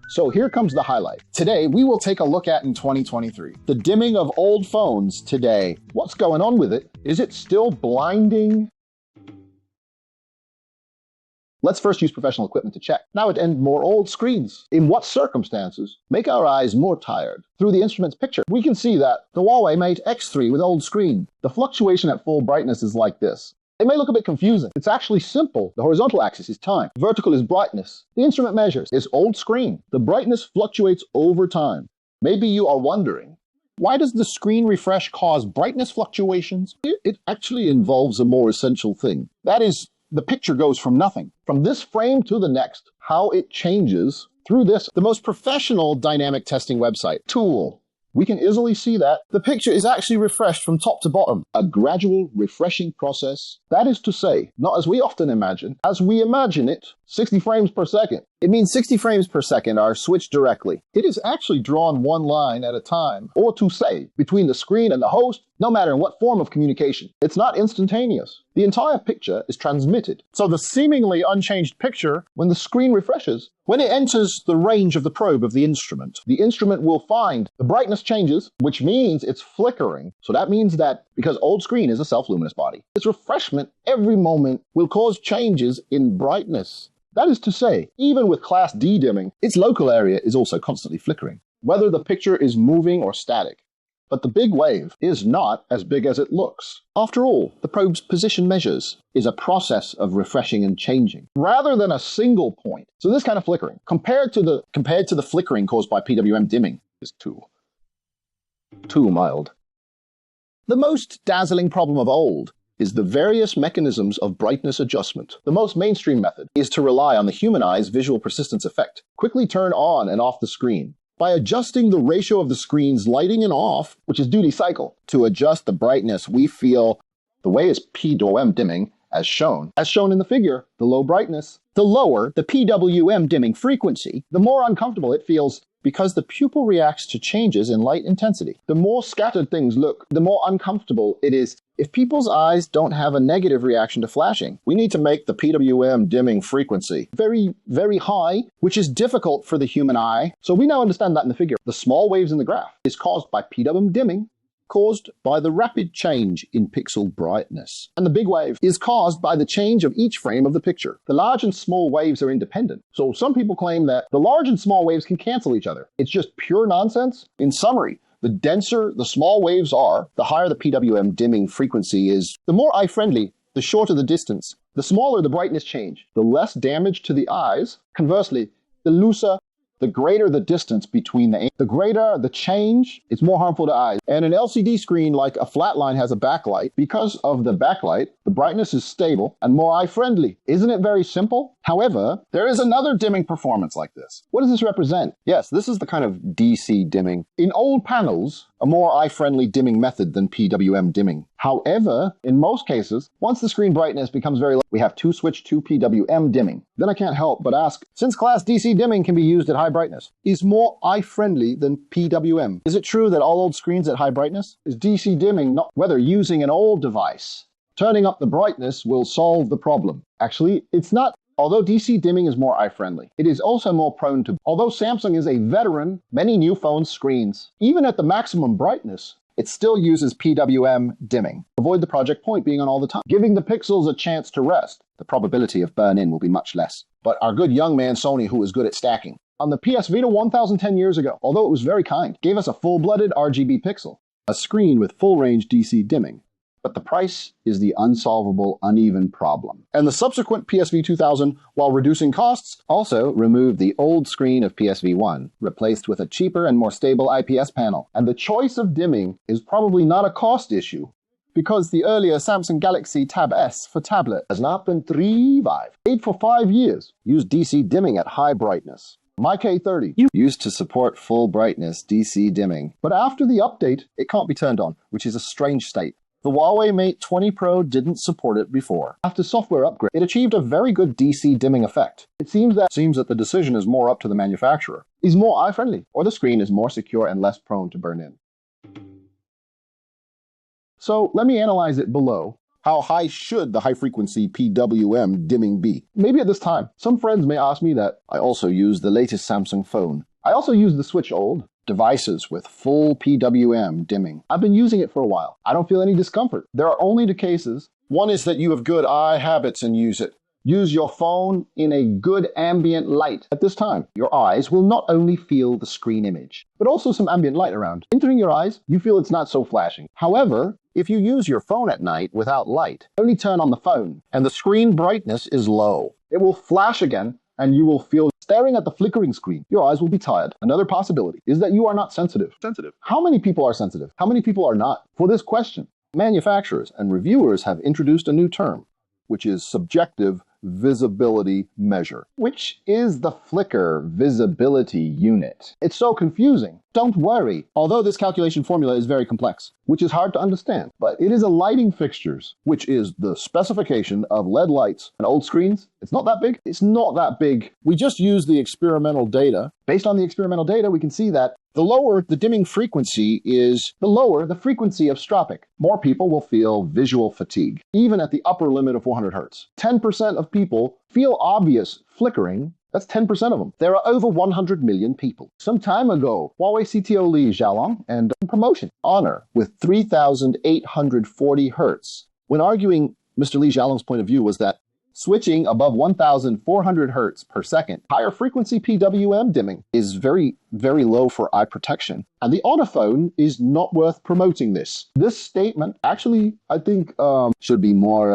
So here comes the highlight. Today, we will take a look at in 2023, the dimming of old phones today. What's going on with it? Is it still blinding? Let's first use professional equipment to check. Now and more old screens. In what circumstances make our eyes more tired? Through the instrument's picture, we can see that the Huawei Mate X3 with old screen. The fluctuation at full brightness is like this. It may look a bit confusing. It's actually simple. The horizontal axis is time. Vertical is brightness. The instrument measures is old screen. The brightness fluctuates over time. Maybe you are wondering, why does the screen refresh cause brightness fluctuations? It actually involves a more essential thing. That is, the picture goes from nothing, from this frame to the next, how it changes through this, the most professional dynamic testing website, Tool. We can easily see that the picture is actually refreshed from top to bottom. A gradual refreshing process. That is to say, not as we often imagine, as we imagine it, 60 frames per second. It means 60 frames per second are switched directly. It is actually drawn one line at a time, or to say, between the screen and the host, no matter in what form of communication. It's not instantaneous. The entire picture is transmitted. So the seemingly unchanged picture, when the screen refreshes, when it enters the range of the probe of the instrument will find the brightness changes, which means it's flickering. So that means that because old screen is a self-luminous body, its refreshment every moment will cause changes in brightness. That is to say, even with Class D dimming, its local area is also constantly flickering, whether the picture is moving or static. But the big wave is not as big as it looks. After all, the probe's position measures is a process of refreshing and changing, rather than a single point. So this kind of flickering, compared to the flickering caused by PWM dimming, is too mild. The most dazzling problem of old is the various mechanisms of brightness adjustment. The most mainstream method is to rely on the human eye's visual persistence effect. Quickly turn on and off the screen. By adjusting the ratio of the screen's lighting and off, which is duty cycle, to adjust the brightness, we feel the way is PWM dimming as shown. As shown in the figure, the low brightness. The lower the PWM dimming frequency, the more uncomfortable it feels because the pupil reacts to changes in light intensity. The more scattered things look, the more uncomfortable it is. If people's eyes don't have a negative reaction to flashing, we need to make the PWM dimming frequency very, very high, which is difficult for the human eye. So we now understand that in the figure. The small waves in the graph is caused by PWM dimming, caused by the rapid change in pixel brightness. And the big wave is caused by the change of each frame of the picture. The large and small waves are independent. So some people claim that the large and small waves can cancel each other. It's just pure nonsense. In summary, the denser the small waves are, the higher the PWM dimming frequency is. The more eye-friendly, the shorter the distance, the smaller the brightness change, the less damage to the eyes. Conversely, the looser, the greater the distance between the greater the change, it's more harmful to eyes. And an LCD screen like a flat line has a backlight. Because of the backlight, the brightness is stable and more eye-friendly. Isn't it very simple? However, there is another dimming performance like this. What does this represent? Yes, this is the kind of DC dimming. In old panels, a more eye-friendly dimming method than PWM dimming. However, in most cases, once the screen brightness becomes very low, we have to switch to PWM dimming. Then I can't help but ask, since Class DC dimming can be used at high brightness, is more eye-friendly than PWM? Is it true that all old screens at high brightness? Is DC dimming not whether using an old device? Turning up the brightness will solve the problem. Actually, it's not. Although DC dimming is more eye-friendly, it is also more prone to. Although Samsung is a veteran, many new phone screens, even at the maximum brightness, it still uses PWM dimming. Avoid the project point being on all the time. Giving the pixels a chance to rest, the probability of burn-in will be much less. But our good young man Sony, who is good at stacking, on the PS Vita 1010 years ago, although it was very kind, gave us a full-blooded RGB pixel, a screen with full-range DC dimming. But the price is the unsolvable, uneven problem. And the subsequent PSV 2000, while reducing costs, also removed the old screen of PSV 1, replaced with a cheaper and more stable IPS panel. And the choice of dimming is probably not a cost issue, because the earlier Samsung Galaxy Tab S for tablet has not been revived. Made for 5 years, used DC dimming at high brightness. My K30 used to support full brightness DC dimming. But after the update, it can't be turned on, which is a strange state. The Huawei Mate 20 Pro didn't support it before. After software upgrade, it achieved a very good DC dimming effect. It seems that the decision is more up to the manufacturer. Is more eye-friendly, or the screen is more secure and less prone to burn in. So let me analyze it below. How high should the high-frequency PWM dimming be? Maybe at this time, some friends may ask me that I also use the latest Samsung phone. I also use the Switch OLED devices with full PWM dimming. I've been using it for a while. I don't feel any discomfort. There are only two cases. One is that you have good eye habits and use it. Use your phone in a good ambient light. At this time, your eyes will not only feel the screen image, but also some ambient light around. Entering your eyes, you feel it's not so flashing. However, if you use your phone at night without light, only turn on the phone, and the screen brightness is low. It will flash again, and you will feel staring at the flickering screen. Your eyes will be tired. Another possibility is that you are not sensitive. How many people are sensitive? How many people are not? For this question, manufacturers and reviewers have introduced a new term, which is subjective visibility measure, which is the flicker visibility unit. It's so confusing. Don't worry. Although this calculation formula is very complex, which is hard to understand, but it is a lighting fixtures, which is the specification of LED lights and old screens. It's not that big. It's not that big. We just use the experimental data. Based on the experimental data, we can see that the lower the dimming frequency is, the lower the frequency of stropic. More people will feel visual fatigue, even at the upper limit of 400 Hertz. 10% of people feel obvious flickering. That's 10% of them. There are over 100 million people. Some time ago, Huawei CTO Li Xiaolong and promotion Honor with 3,840 Hertz. When arguing, Mr. Li Xiaolong's point of view was that switching above 1,400 Hertz per second, higher frequency PWM dimming is very, very low for eye protection. And the Autophone is not worth promoting this. This statement actually, I think, should be more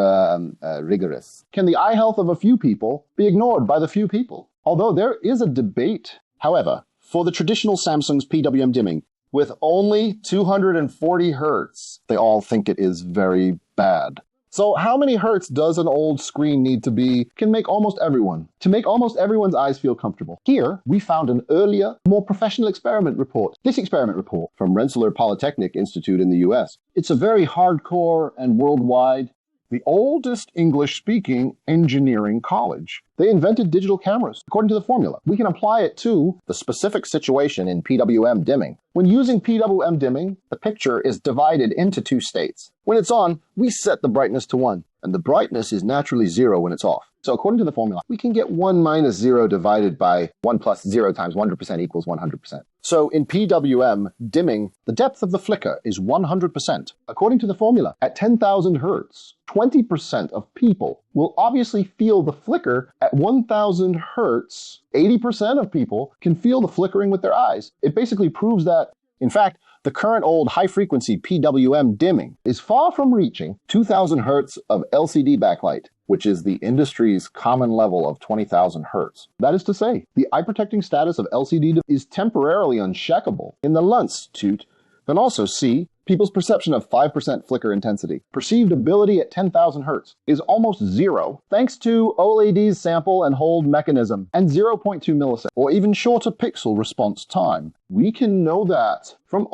rigorous. Can the eye health of a few people be ignored by the few people? Although there is a debate. However, for the traditional Samsung's PWM dimming, with only 240 Hertz, they all think it is very bad. So how many hertz does an old screen need to be? Can make almost everyone. To make almost everyone's eyes feel comfortable. Here, we found an earlier, more professional experiment report. This experiment report from Rensselaer Polytechnic Institute in the US. It's a very hardcore and worldwide, the oldest English-speaking engineering college. They invented digital cameras. According to the formula, we can apply it to the specific situation in PWM dimming. When using PWM dimming, the picture is divided into two states. When it's on, we set the brightness to 1, and the brightness is naturally 0 when it's off. So according to the formula, we can get 1 minus 0 divided by 1 plus 0 times 100% equals 100%. So in PWM dimming, the depth of the flicker is 100%. According to the formula, at 10,000 Hertz, 20% of people will obviously feel the flicker. At 1,000 Hertz, 80% of people can feel the flickering with their eyes. It basically proves that, in fact, the current old high-frequency PWM dimming is far from reaching 2,000 Hertz of LCD backlight, which is the industry's common level of 20,000 Hertz. That is to say, the eye-protecting status of LCD is temporarily uncheckable. In the Institute, you can also see people's perception of 5% flicker intensity. Perceived ability at 10,000 Hertz is almost 0 thanks to OLED's sample and hold mechanism and 0.2 milliseconds, or even shorter pixel response time. We can know that from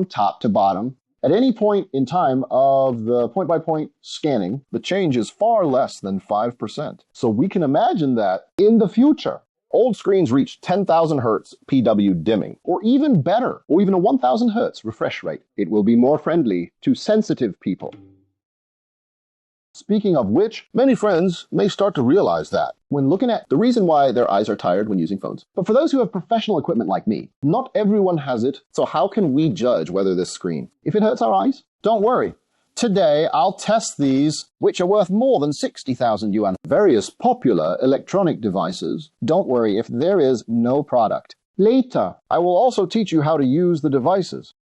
top to bottom. At any point in time of the point-by-point scanning, the change is far less than 5%. So we can imagine that in the future, old screens reach 10,000 Hertz PW dimming, or even better, or even a 1,000 Hertz refresh rate. It will be more friendly to sensitive people. Speaking of which, many friends may start to realize that when looking at the reason why their eyes are tired when using phones. But for those who have professional equipment like me, not everyone has it, so how can we judge whether this screen, if it hurts our eyes? Don't worry. Today, I'll test these, which are worth more than 60,000 yuan. Various popular electronic devices. Don't worry if there is no product. Later, I will also teach you how to use the devices.